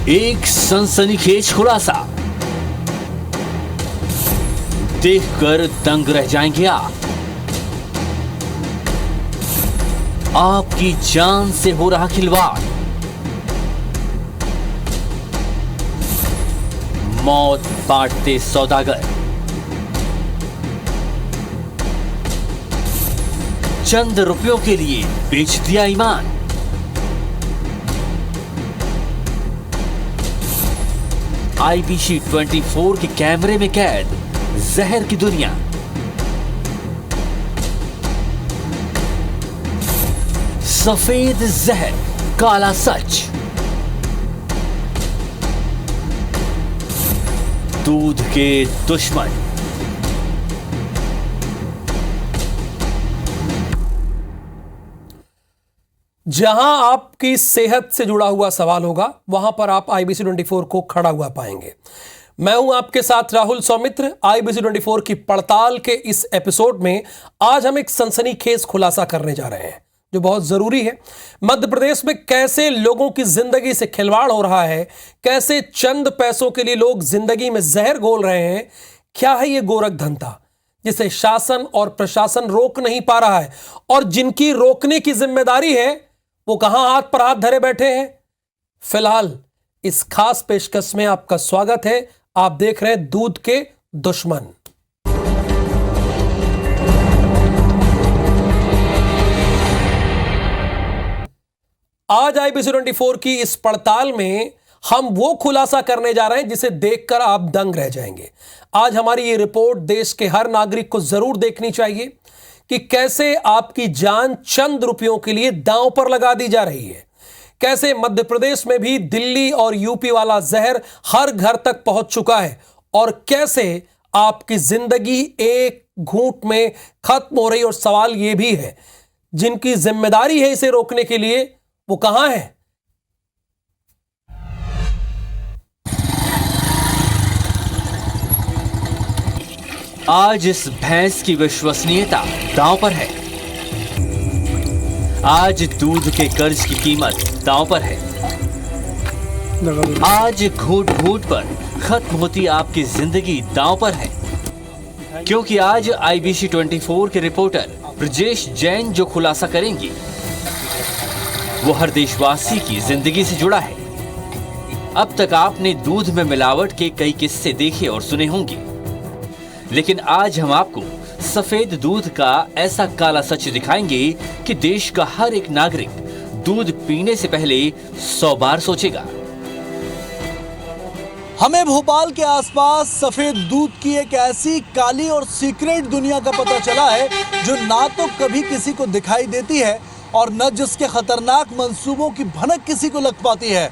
एक सनसनीखेज खुलासा देखकर दंग रह जाएंगे आप। आपकी जान से हो रहा खिलवाड़, मौत बांटते सौदागर, चंद रुपयों के लिए बेच दिया ईमान। IBC 24 के कैमरे में कैद जहर की दुनिया। सफेद जहर, काला सच। दूध के दुश्मन। जहां आपकी सेहत से जुड़ा हुआ सवाल होगा वहां पर आप IBC 24 को खड़ा हुआ पाएंगे। मैं हूं आपके साथ राहुल सौमित्र। IBC 24 की पड़ताल के इस एपिसोड में आज हम एक सनसनीखेज खुलासा करने जा रहे हैं जो बहुत जरूरी है। मध्य प्रदेश में कैसे लोगों की जिंदगी से खिलवाड़ हो रहा है, कैसे चंद पैसों के लिए लोग जिंदगी में जहर घोल रहे हैं। क्या है ये गोरख धंधा जिसे शासन और प्रशासन रोक नहीं पा रहा है, और जिनकी रोकने की जिम्मेदारी है वो कहां हाथ पर हाथ धरे बैठे हैं। फिलहाल इस खास पेशकश में आपका स्वागत है। आप देख रहे हैं दूध के दुश्मन। आज IBC 24 की इस पड़ताल में हम वो खुलासा करने जा रहे हैं जिसे देखकर आप दंग रह जाएंगे। आज हमारी ये रिपोर्ट देश के हर नागरिक को जरूर देखनी चाहिए कि कैसे आपकी जान चंद रुपयों के लिए दांव पर लगा दी जा रही है। कैसे मध्य प्रदेश में भी दिल्ली और यूपी वाला जहर हर घर तक पहुंच चुका है, और कैसे आपकी जिंदगी एक घूंट में खत्म हो रही। और सवाल यह भी है जिनकी जिम्मेदारी है इसे रोकने के लिए वो कहां है। आज इस भैंस की विश्वसनीयता दांव पर है। आज दूध के कर्ज की कीमत दांव पर है। आज घूट घूट पर खत्म होती आपकी जिंदगी दांव पर है, क्योंकि आज IBC 24 के रिपोर्टर ब्रजेश जैन जो खुलासा करेंगी वो हर देशवासी की जिंदगी से जुड़ा है। अब तक आपने दूध में मिलावट के कई किस्से देखे और सुने होंगे, लेकिन आज हम आपको सफेद दूध का ऐसा काला सच दिखाएंगे कि देश का हर एक नागरिक दूध पीने से पहले 100 बार सोचेगा। हमें भोपाल के आसपास सफेद दूध की एक ऐसी काली और सीक्रेट दुनिया का पता चला है जो ना तो कभी किसी को दिखाई देती है और न जिसके खतरनाक मंसूबों की भनक किसी को लग पाती है।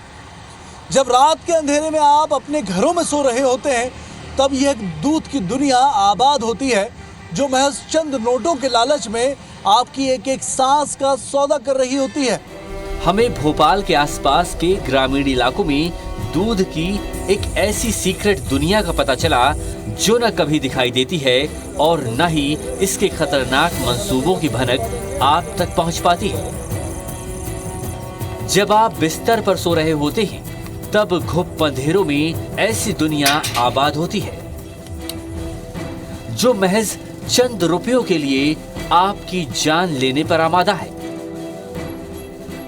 जब रात के अंधेरे में आप अपने घरों में सो रहे होते हैं तब यह दूध की दुनिया आबाद होती है जो महज चंद नोटों के लालच में आपकी एक एक सांस का सौदा कर रही होती है। हमें भोपाल के आसपास के ग्रामीण इलाकों में दूध की एक ऐसी सीक्रेट दुनिया का पता चला जो न कभी दिखाई देती है और न ही इसके खतरनाक मंसूबों की भनक आप तक पहुंच पाती है। जब आप बिस्तर पर सो रहे होते हैं तब घुप अंधेरों में ऐसी दुनिया आबाद होती है जो महज चंद रुपयों के लिए आपकी जान लेने पर आमादा है।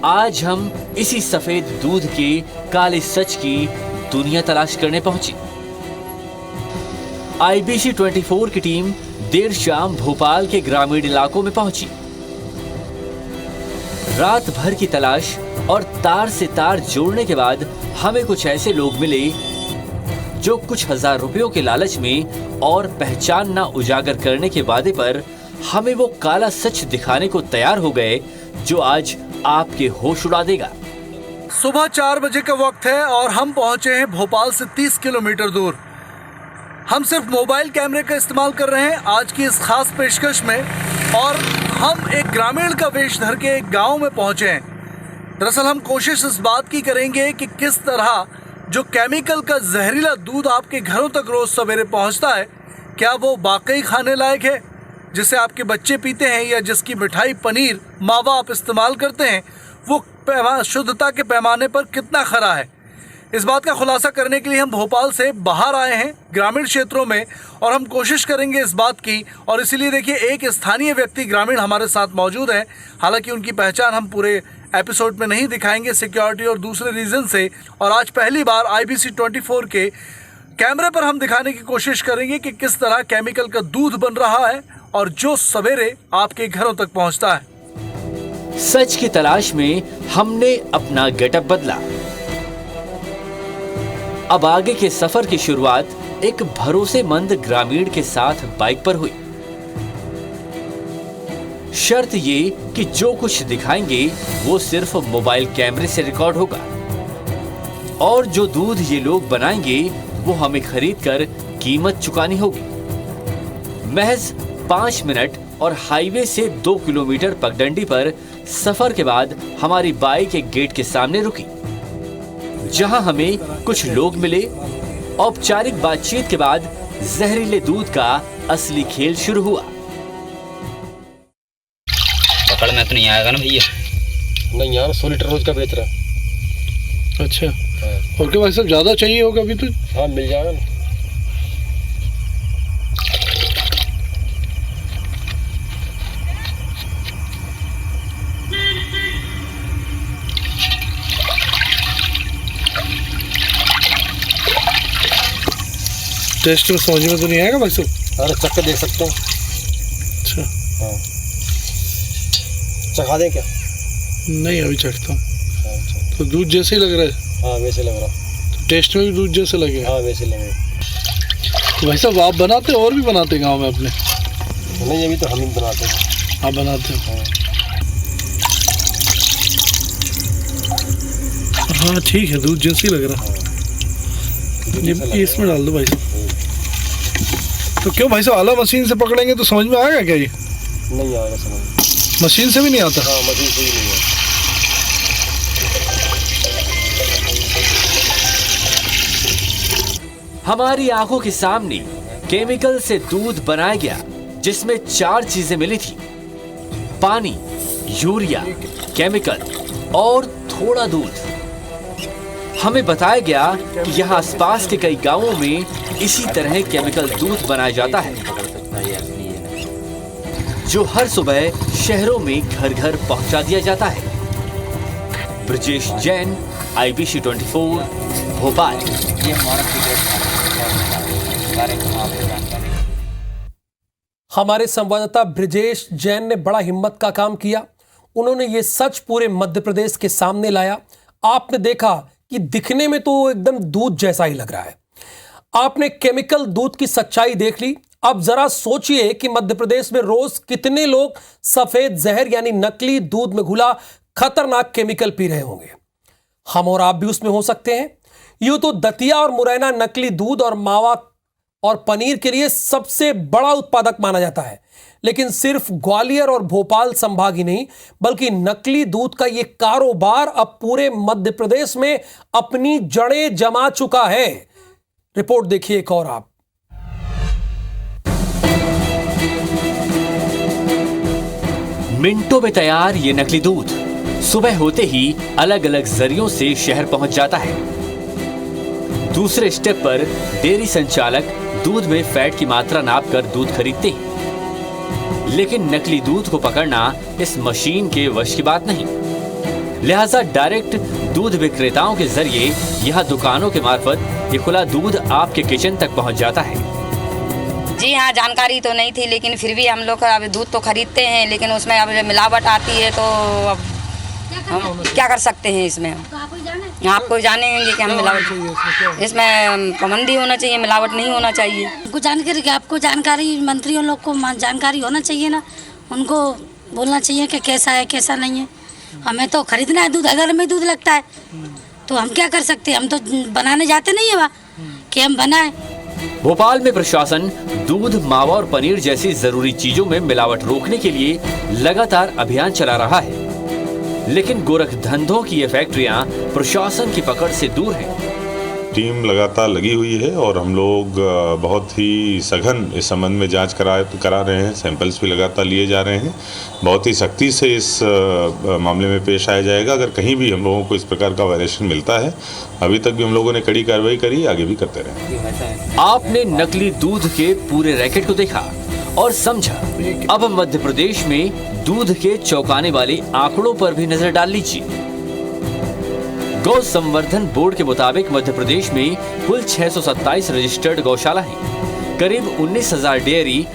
आज हम इसी सफेद दूध के काले सच की दुनिया तलाश करने पहुंची। IBC 24 की टीम देर शाम भोपाल के ग्रामीण इलाकों में पहुंची। रात भर की तलाश और तार से तार जोड़ने के बाद हमें कुछ ऐसे लोग मिले जो कुछ हजार रुपयों के लालच में और पहचान ना उजागर करने के वादे पर हमें वो काला सच दिखाने को तैयार हो गए जो आज आपके होश उड़ा देगा। सुबह 4 बजे का वक्त है और हम पहुंचे हैं भोपाल से 30 किलोमीटर दूर। हम सिर्फ मोबाइल कैमरे का इस्तेमाल कर रहे हैं आज की इस खास पेशकश में, और हम एक ग्रामीण का वेश धर के एक गांव में पहुंचे हैं। दरअसल हम कोशिश इस बात की करेंगे कि किस तरह जो केमिकल का जहरीला दूध आपके घरों तक रोज सवेरे पहुंचता है, क्या वो वाकई खाने लायक है जिसे आपके बच्चे पीते हैं, या जिसकी मिठाई पनीर माँ बाप इस्तेमाल करते हैं, वो शुद्धता के पैमाने पर कितना खरा है। इस बात का खुलासा करने के लिए हम भोपाल से बाहर आए हैं ग्रामीण क्षेत्रों में, और हम कोशिश करेंगे इस बात की। और इसीलिए देखिए, एक स्थानीय व्यक्ति ग्रामीण हमारे साथ मौजूद है। हालांकि उनकी पहचान हम पूरे एपिसोड में नहीं दिखाएंगे सिक्योरिटी और दूसरे रीजन से। और आज पहली बार IBC 24 के कैमरे पर हम दिखाने की कोशिश करेंगे कि किस तरह केमिकल का दूध बन रहा है और जो सवेरे आपके घरों तक पहुंचता है। सच की तलाश में हमने अपना गेटअप बदला। अब आगे के सफर की शुरुआत एक भरोसेमंद ग्रामीण के साथ बाइक पर हुई। शर्त ये कि जो कुछ दिखाएंगे वो सिर्फ मोबाइल कैमरे से रिकॉर्ड होगा, और जो दूध ये लोग बनाएंगे वो हमें खरीदकर कीमत चुकानी होगी। महज 5 मिनट और हाईवे से 2 किलोमीटर पगडंडी पर सफर के बाद हमारी बाइक एक गेट के सामने रुकी, जहां हमें कुछ लोग मिले। औपचारिक बातचीत के बाद जहरीले दूध का असली खेल शुरू हुआ। पकड़ में तो नहीं आएगा ना भैया? नहीं यार, 100 लीटर रोज का बेच रहा है। अच्छा, ओके भाई साहब, ज़्यादा चाहिए होगा अभी तो? हाँ, मिल जाएगा ना। टेस्ट में समझ में तो नहीं आएगा भाई साहब? अरे चख के देख सकते हो। अच्छा, हाँ, चखा दें क्या? नहीं, अभी चखता हूँ। तो दूध जैसे ही लग रहा है? हाँ, वैसे लग रहा। तो टेस्ट में भी दूध जैसे लगे? हाँ, वैसे लगे। तो भाई साहब, आप बनाते और भी बनाते गांव में अपने? नहीं, अभी तो हम ही बनाते हैं। आप बनाते हो? हाँ ठीक है, दूध जैसे ही लग रहा है। ये इसमें डाल दो भाई साहब। तो क्यों भाई साहब, आला मशीन से पकड़ेंगे तो समझ में आएगा क्या ये? नहीं आएगा समझ। मशीन से भी नहीं आता? हाँ, मशीन से भी नहीं आता। हमारी आंखों के सामने केमिकल से दूध बनाया गया, जिसमें 4 चीजें मिली थी: पानी, यूरिया, केमिकल और थोड़ा दूध। हमें बताया गया कि यहाँ आसपास के कई गांवों में इसी तरह केमिकल दूध बनाया जाता है, जो हर सुबह शहरों में घर घर पहुंचा दिया जाता है। ब्रजेश जैन, IBC 24, भोपाल। हमारे संवाददाता ब्रजेश जैन ने बड़ा हिम्मत का काम किया। उन्होंने ये सच पूरे मध्य प्रदेश के सामने लाया। आपने देखा कि दिखने में तो एकदम दूध जैसा ही लग रहा है। आपने केमिकल दूध की सच्चाई देख ली। अब जरा सोचिए कि मध्य प्रदेश में रोज कितने लोग सफेद जहर यानी नकली दूध में घुला खतरनाक केमिकल पी रहे होंगे। हम और आप भी उसमें हो सकते हैं। यूं तो दतिया और मुरैना नकली दूध और मावा और पनीर के लिए सबसे बड़ा उत्पादक माना जाता है, लेकिन सिर्फ ग्वालियर और भोपाल संभाग ही नहीं, बल्कि नकली दूध का यह कारोबार अब पूरे मध्य प्रदेश में अपनी जड़ें जमा चुका है। रिपोर्ट देखिए एक और आप। मिनटों में तैयार ये नकली दूध सुबह होते ही अलग अलग जरियों से शहर पहुंच जाता है। दूसरे स्टेप पर डेयरी संचालक दूध में फैट की मात्रा नापकर दूध खरीदते हैं, लेकिन नकली दूध को पकड़ना इस मशीन के वश की बात नहीं। लिहाजा डायरेक्ट दूध विक्रेताओं के जरिए यह दुकानों के मार्फत ये खुला दूध आपके किचन तक पहुंच जाता है। जी हाँ, जानकारी तो नहीं थी, लेकिन फिर भी हम लोग अब दूध तो खरीदते हैं, लेकिन उसमें अब मिलावट आती है, तो अब हम क्या कर सकते हैं इसमें। आपको जानेंगे कि हम मिलावट, इसमें पाबंदी होना चाहिए, मिलावट नहीं होना चाहिए। आपको जानकारी मंत्रियों लोग को जानकारी होना चाहिए ना, उनको बोलना चाहिए कि कैसा है कैसा नहीं है। हमें तो खरीदना है दूध, घर में दूध लगता है, तो हम क्या कर सकते हैं। हम तो बनाने जाते नहीं है वहाँ कि हम बनाएं। भोपाल में प्रशासन दूध, मावा और पनीर जैसी जरूरी चीजों में मिलावट रोकने के लिए लगातार अभियान चला रहा है, लेकिन गोरख धंधों की ये फैक्ट्रियां प्रशासन की पकड़ से दूर हैं, टीम लगातार लगी हुई है और हम लोग बहुत ही सघन इस संबंध में जांच करा रहे हैं। सैंपल्स भी लगातार लिए जा रहे हैं। बहुत ही सख्ती से इस मामले में पेश आया जाएगा अगर कहीं भी हम लोगों को इस प्रकार का वायलेशन मिलता है। अभी तक भी हम लोगों ने कड़ी कार्रवाई करी, आगे भी करते रहेंगे। आपने नकली दूध के पूरे रैकेट को देखा और समझा। अब मध्य प्रदेश में दूध के चौंकाने वाले आंकड़ों पर भी नजर डाल लीजिए। गौ संवर्धन बोर्ड के मुताबिक मध्य प्रदेश में कुल 627 रजिस्टर्ड गौशाला हैं। करीब 19,000 डेयरी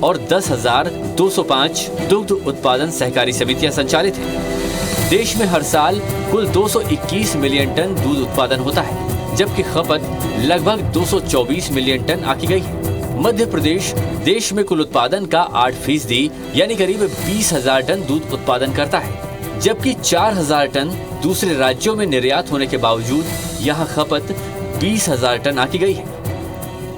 और 10,205 दुग्ध उत्पादन सहकारी समितियां संचालित हैं। देश में हर साल कुल 221 मिलियन टन दूध उत्पादन होता है, जबकि खपत लगभग 224 मिलियन टन आकी गई है। मध्य प्रदेश देश में कुल उत्पादन का 8% यानी करीब 20,000 टन दूध उत्पादन करता है, जबकि 4,000 टन दूसरे राज्यों में निर्यात होने के बावजूद यहां खपत 20,000 टन आकी गई है।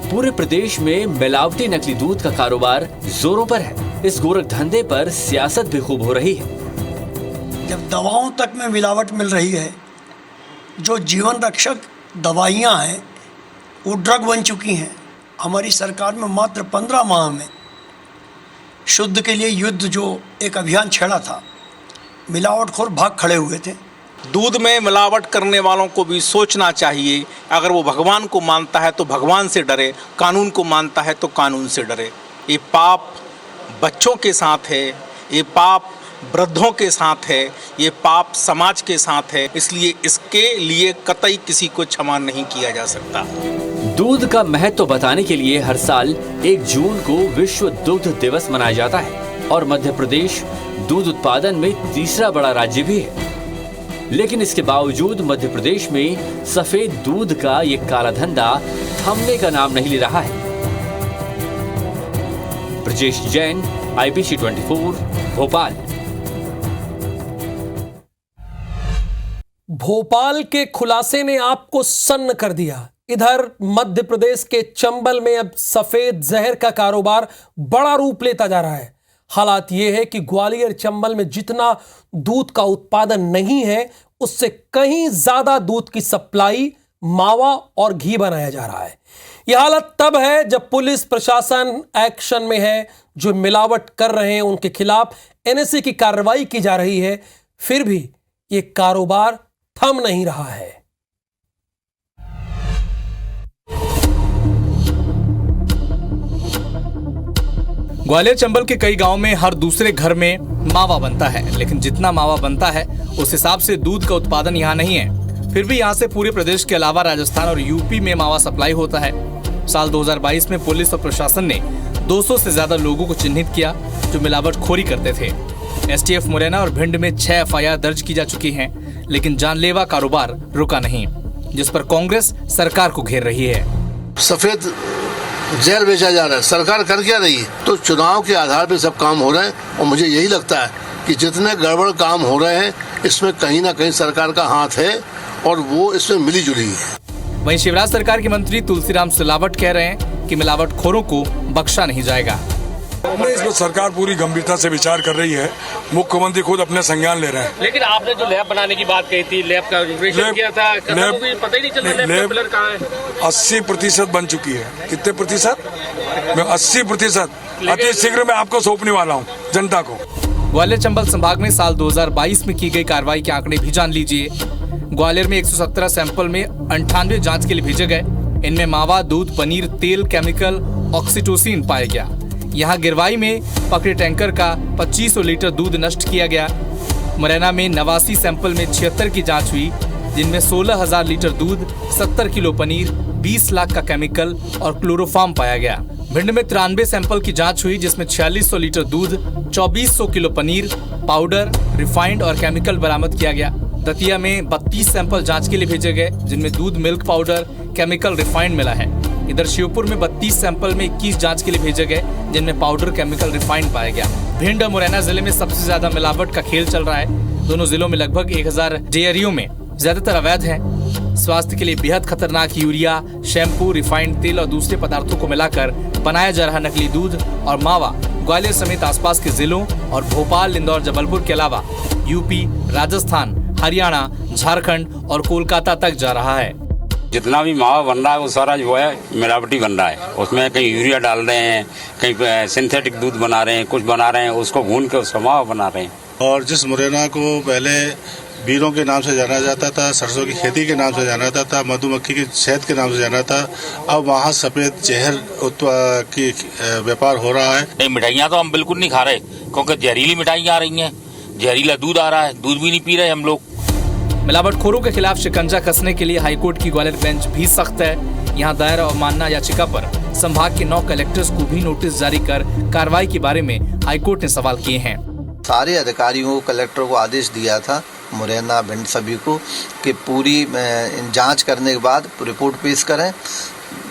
पूरे प्रदेश में मिलावटी नकली दूध का कारोबार जोरों पर है। इस गोरख धंधे पर सियासत भी खूब हो रही है। जब दवाओं तक में मिलावट मिल रही है, जो जीवन रक्षक दवाइयाँ हैं वो ड्रग बन चुकी हैं। हमारी सरकार में मात्र 15 माह में शुद्ध के लिए युद्ध जो एक अभियान छेड़ा था, मिलावटखोर भाग खड़े हुए थे। दूध में मिलावट करने वालों को भी सोचना चाहिए। अगर वो भगवान को मानता है तो भगवान से डरे, कानून को मानता है तो कानून से डरे। ये पाप बच्चों के साथ है, ये पाप वृद्धों के साथ है, ये पाप समाज के साथ है। इसलिए इसके लिए कतई किसी को क्षमा नहीं किया जा सकता। दूध का महत्व बताने के लिए हर साल 1 जून को विश्व दुग्ध दिवस मनाया जाता है और मध्य प्रदेश दूध उत्पादन में तीसरा बड़ा राज्य भी है। लेकिन इसके बावजूद मध्य प्रदेश में सफेद दूध का ये काला धंधा थमने का नाम नहीं ले रहा है। ब्रजेश जैन, IBC 24, भोपाल। भोपाल के खुलासे ने आपको सन्न कर दिया। इधर मध्य प्रदेश के चंबल में अब सफेद जहर का कारोबार बड़ा रूप लेता जा रहा है। हालात यह है कि ग्वालियर चंबल में जितना दूध का उत्पादन नहीं है, उससे कहीं ज्यादा दूध की सप्लाई मावा और घी बनाया जा रहा है। यह हालत तब है जब पुलिस प्रशासन एक्शन में है। जो मिलावट कर रहे हैं उनके खिलाफ NSA की कार्रवाई की जा रही है, फिर भी यह कारोबार थम नहीं रहा है। ग्वालियर चंबल के कई गांव में हर दूसरे घर में मावा बनता है, लेकिन जितना मावा बनता है उस हिसाब से दूध का उत्पादन यहाँ नहीं है। फिर भी यहाँ से पूरे प्रदेश के अलावा राजस्थान और यूपी में मावा सप्लाई होता है। साल 2022 में पुलिस और प्रशासन ने 200 से ज्यादा लोगों को चिन्हित किया जो मिलावटखोरी करते थे। STF मुरैना और भिंड में 6 FIR दर्ज की जा चुकी हैं, लेकिन जानलेवा कारोबार रुका नहीं, जिस पर कांग्रेस सरकार को घेर रही है। सफेद जहर बेचा जा रहा है, सरकार कर क्या रही है? तो चुनाव के आधार पर सब काम हो रहे हैं और मुझे यही लगता है कि जितने गड़बड़ काम हो रहे हैं इसमें कहीं ना कहीं सरकार का हाथ है और वो इसमें मिली जुली है। वहीं शिवराज सरकार के मंत्री तुलसीराम सिलावट कह रहे हैं कि मिलावटखोरों को बख्शा नहीं जाएगा। इस पर सरकार पूरी गंभीरता से विचार कर रही है। मुख्यमंत्री खुद अपने संज्ञान ले रहे हैं। लेकिन आपने जो लैब बनाने की बात कही थी, लैब का ऑपरेशन किया था, पता ही नहीं चल रहा लैब का कहाँ है। 80% बन चुकी है। कितने प्रतिशत? 80%। अति शीघ्र मैं आपको सौंपने वाला हूँ जनता को। ग्वालियर चंबल संभाग में साल 2022 में की गई कार्रवाई के आंकड़े भी जान लीजिए। ग्वालियर में 117 सैंपल में 98 जांच के लिए भेजे गए। इनमें मावा, दूध, पनीर, तेल, केमिकल, ऑक्सीटोसिन पाया गया। यहाँ गिरवाई में पकड़े टैंकर का 2500 लीटर दूध नष्ट किया गया। मुरैना में 89 सैंपल में 76 की जांच हुई, जिनमें 16,000 लीटर दूध, 70 किलो पनीर, 20 लाख का केमिकल और क्लोरोफार्म पाया गया। भिंड में 93 सैंपल की जांच हुई, जिसमें 4600 लीटर दूध, 2400 किलो पनीर, पाउडर, रिफाइंड और केमिकल बरामद किया गया। दतिया में 32 सैंपल जांच के लिए भेजे गए, जिनमें दूध, मिल्क पाउडर, केमिकल, रिफाइंड मिला है। इधर शिवपुर में 32 सैंपल में 21 जांच के लिए भेजे गए, जिनमें पाउडर, केमिकल, रिफाइंड पाया गया। भिंड और मुरैना जिले में सबसे ज्यादा मिलावट का खेल चल रहा है। दोनों जिलों में लगभग 1000 डेयरियों में ज्यादातर अवैध हैं। स्वास्थ्य के लिए बेहद खतरनाक यूरिया, शैम्पू, रिफाइंड तेल और दूसरे पदार्थों को मिलाकर बनाया जा रहा नकली दूध और मावा ग्वालियर समेत आसपास के जिलों और भोपाल, इंदौर, जबलपुर के अलावा यूपी, राजस्थान, हरियाणा, झारखंड और कोलकाता तक जा रहा है। जितना भी मावा बन रहा है वो सारा जो है मिलावटी बन रहा है। उसमें कहीं यूरिया डाल रहे हैं, कहीं सिंथेटिक दूध बना रहे हैं, कुछ बना रहे हैं, उसको भून के उसका मावा बना रहे हैं। और जिस मुरैना को पहले बीरों के नाम से जाना जाता था, सरसों की खेती के नाम से जाना जाता था, मधुमक्खी की शहद के नाम से जाना था, अब वहाँ सफेद जहर की व्यापार हो रहा है। नहीं, मिठाइयाँ तो हम बिल्कुल नहीं खा रहे, क्योंकि जहरीली मिठाइयाँ आ रही हैं, जहरीला दूध आ रहा है, दूध भी नहीं पी रहे हम लोग। मिलावटखोरों के खिलाफ शिकंजा कसने के लिए हाईकोर्ट की ग्वालियर बेंच भी सख्त है। यहाँ दायर अवमानना याचिका पर संभाग के 9 कलेक्टर्स को भी नोटिस जारी कर कार्रवाई के बारे में हाईकोर्ट ने सवाल किए हैं। सारे अधिकारियों को, कलेक्टर को आदेश दिया था, मुरैना भिंड सभी को, कि पूरी जांच करने के बाद रिपोर्ट पेश करें।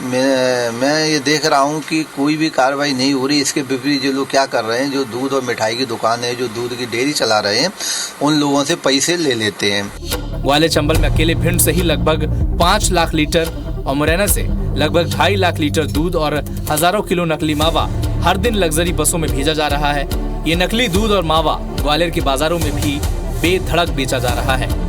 मैं ये देख रहा हूँ कि कोई भी कार्रवाई नहीं हो रही। इसके विपरीत जो लोग क्या कर रहे हैं, जो दूध और मिठाई की दुकान है, जो दूध की डेयरी चला रहे हैं, उन लोगों से पैसे ले लेते हैं। ग्वालियर चंबल में अकेले भिंड से ही लगभग 5 लाख लीटर और मुरैना से लगभग 2.5 लाख लीटर दूध और हजारों किलो नकली मावा हर दिन लग्जरी बसों में भेजा जा रहा है। ये नकली दूध और मावा ग्वालियर के बाजारों में भी बेधड़क बेचा जा रहा है।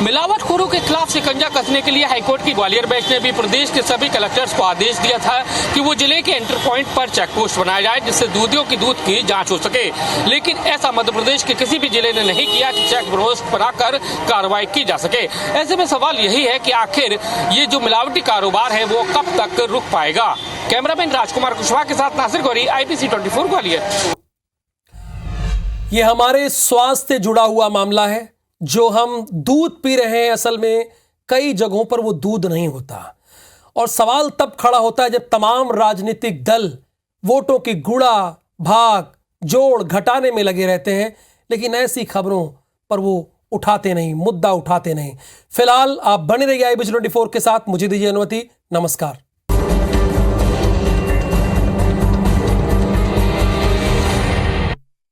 मिलावटखोरों के खिलाफ शिकंजा कसने के लिए हाईकोर्ट की ग्वालियर बेंच ने भी प्रदेश के सभी कलेक्टर्स को आदेश दिया था कि वो जिले के एंटर पॉइंट पर चेक पोस्ट बनाया जाए, जिससे दूधियों की दूध की जांच हो सके। लेकिन ऐसा मध्य प्रदेश के किसी भी जिले ने नहीं किया कि चेक पोस्ट बनाकर कार्रवाई की जा सके। ऐसे में सवाल यही है कि आखिर ये जो मिलावटी कारोबार है वो कब तक रुक पाएगा। कैमरामैन राजकुमार कुशवाहा के साथ नासिर गौरी, IBC 24 ग्वालियर। ये हमारे स्वास्थ्य से जुड़ा हुआ मामला है। जो हम दूध पी रहे हैं, असल में कई जगहों पर वो दूध नहीं होता, और सवाल तब खड़ा होता है जब तमाम राजनीतिक दल वोटों की गुणा भाग जोड़ घटाने में लगे रहते हैं, लेकिन ऐसी खबरों पर वो उठाते नहीं, मुद्दा उठाते नहीं। फिलहाल आप बने रहिए IBC 24 के साथ। मुझे दीजिए अनुमति। नमस्कार।